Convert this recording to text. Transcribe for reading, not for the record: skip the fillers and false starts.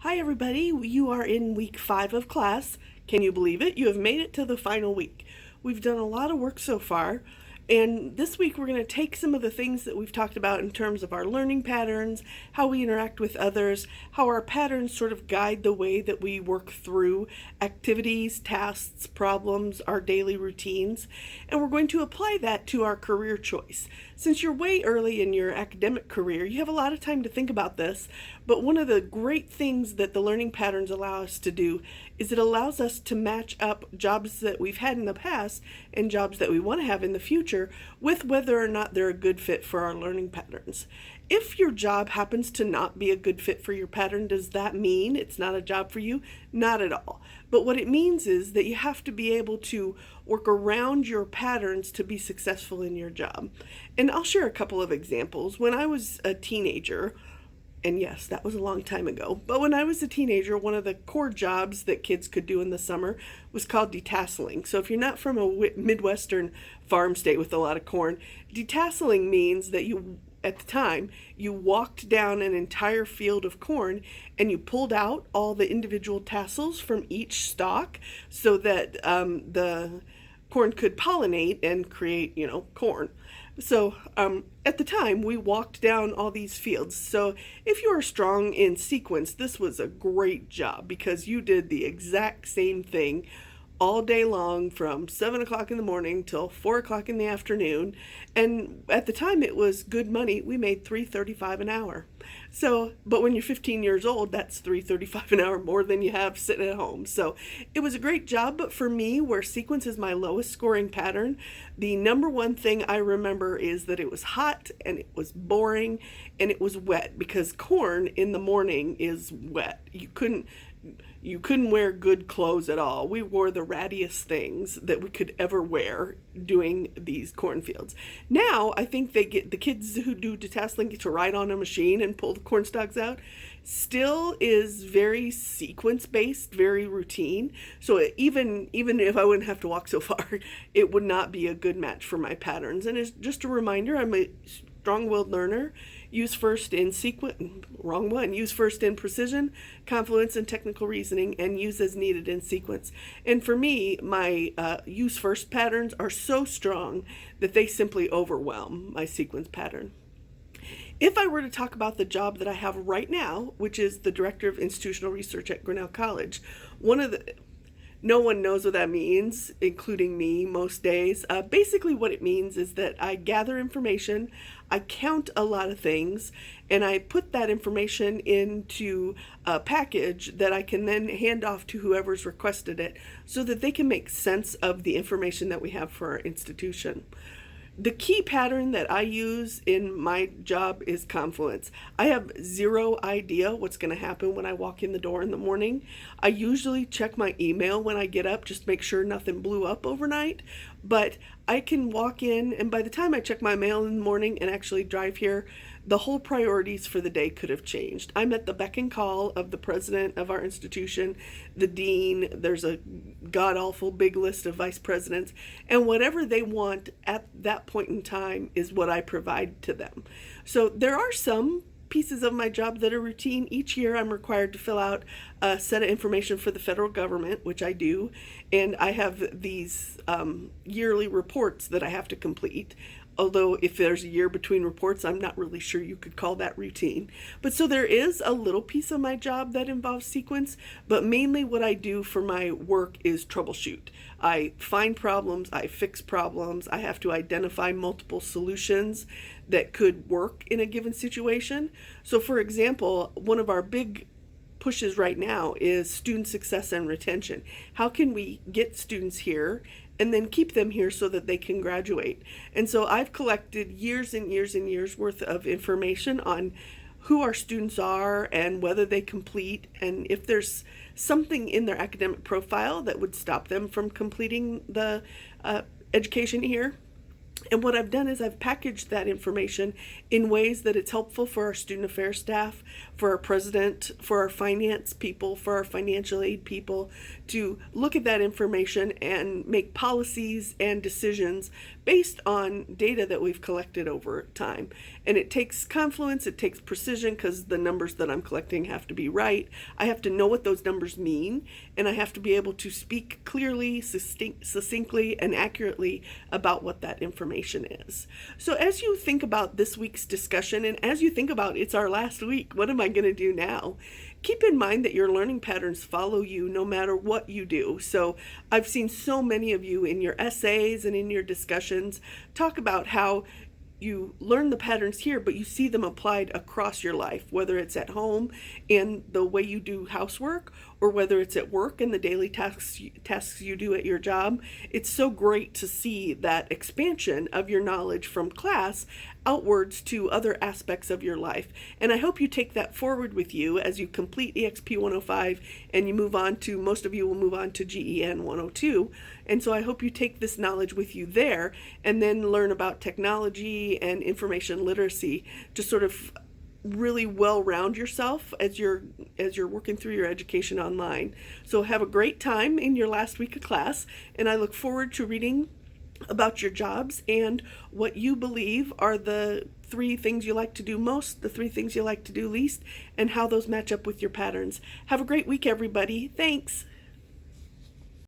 Hi, everybody. You are in week 5 of class. Can you believe it? You have made it to the final week. We've done a lot of work so far, and this week we're going to take some of the things that we've talked about in terms of our learning patterns, how we interact with others, how our patterns sort of guide the way that we work through activities, tasks, problems, our daily routines, and we're going to apply that to our career choice. Since you're way early in your academic career, you have a lot of time to think about this, but one of the great things that the learning patterns allow us to do is it allows us to match up jobs that we've had in the past and jobs that we want to have in the future with whether or not they're a good fit for our learning patterns. If your job happens to not be a good fit for your pattern, does that mean it's not a job for you? Not at all. But what it means is that you have to be able to work around your patterns to be successful in your job. And I'll share a couple of examples. When I was a teenager, and yes, that was a long time ago. But when I was a teenager, one of the core jobs that kids could do in the summer was called detasseling. So if you're not from a Midwestern farm state with a lot of corn, detasseling means that at the time, you walked down an entire field of corn and you pulled out all the individual tassels from each stalk so that the corn could pollinate and create, corn. So at the time, we walked down all these fields. So if you are strong in sequence, this was a great job because you did the exact same thing all day long from 7 o'clock in the morning till 4 o'clock in the afternoon. And at the time, it was good money. We made $3.35 an hour. So, but when you're 15 years old, that's $3.35 an hour more than you have sitting at home. So it was a great job. But for me, where sequence is my lowest scoring pattern, the number one thing I remember is that it was hot and it was boring and it was wet because corn in the morning is wet. You couldn't wear good clothes at all. We wore the rattiest things that we could ever wear doing these cornfields. Now, I think the kids who do detasseling get to ride on a machine and pull the corn stalks out. Still is very sequence based, very routine. So even if I wouldn't have to walk so far, it would not be a good match for my patterns. And it's just a reminder, I'm a strong-willed learner. Use first in use first in precision, confluence, and technical reasoning, and use as needed in sequence. And for me, my use first patterns are so strong that they simply overwhelm my sequence pattern. If I were to talk about the job that I have right now, which is the Director of Institutional Research at Grinnell College, no one knows what that means, including me most days. Basically, what it means is that I gather information, I count a lot of things, and I put that information into a package that I can then hand off to whoever's requested it so that they can make sense of the information that we have for our institution. The key pattern that I use in my job is confluence. I have zero idea what's going to happen when I walk in the door in the morning. I usually check my email when I get up, just make sure nothing blew up overnight. But I can walk in, and by the time I check my mail in the morning and actually drive here, the whole priorities for the day could have changed. I'm at the beck and call of the president of our institution, the dean. There's a god-awful big list of vice presidents, and whatever they want at that point in time is what I provide to them. So there are some pieces of my job that are routine. Each year I'm required to fill out a set of information for the federal government, which I do, and I have these yearly reports that I have to complete. Although if there's a year between reports, I'm not really sure you could call that routine. But so there is a little piece of my job that involves sequence, but mainly what I do for my work is troubleshoot. I find problems, I fix problems, I have to identify multiple solutions that could work in a given situation. So for example, one of our big pushes right now is student success and retention. How can we get students here and then keep them here so that they can graduate? And so I've collected years and years and years worth of information on who our students are and whether they complete, and if there's something in their academic profile that would stop them from completing the education here. And what I've done is I've packaged that information in ways that it's helpful for our student affairs staff, for our president, for our finance people, for our financial aid people to look at that information and make policies and decisions based on data that we've collected over time. And it takes confluence, it takes precision, because the numbers that I'm collecting have to be right. I have to know what those numbers mean, and I have to be able to speak clearly, succinctly, and accurately about what that information is. So as you think about this week's discussion, and as you think about it's our last week, what am I going to do now? Keep in mind that your learning patterns follow you no matter what you do. So I've seen so many of you in your essays and in your discussions talk about how you learn the patterns here, but you see them applied across your life, whether it's at home in the way you do housework, or whether it's at work in the daily tasks you do at your job. It's so great to see that expansion of your knowledge from class outwards to other aspects of your life. And I hope you take that forward with you as you complete EXP 105 and you move on to, most of you will move on to GEN 102. And so I hope you take this knowledge with you there and then learn about technology and information literacy to sort of really well round yourself as you're working through your education online. So have a great time in your last week of class, and I look forward to reading about your jobs and what you believe are the 3 things you like to do most, the 3 things you like to do least, and how those match up with your patterns. Have a great week, everybody. Thanks.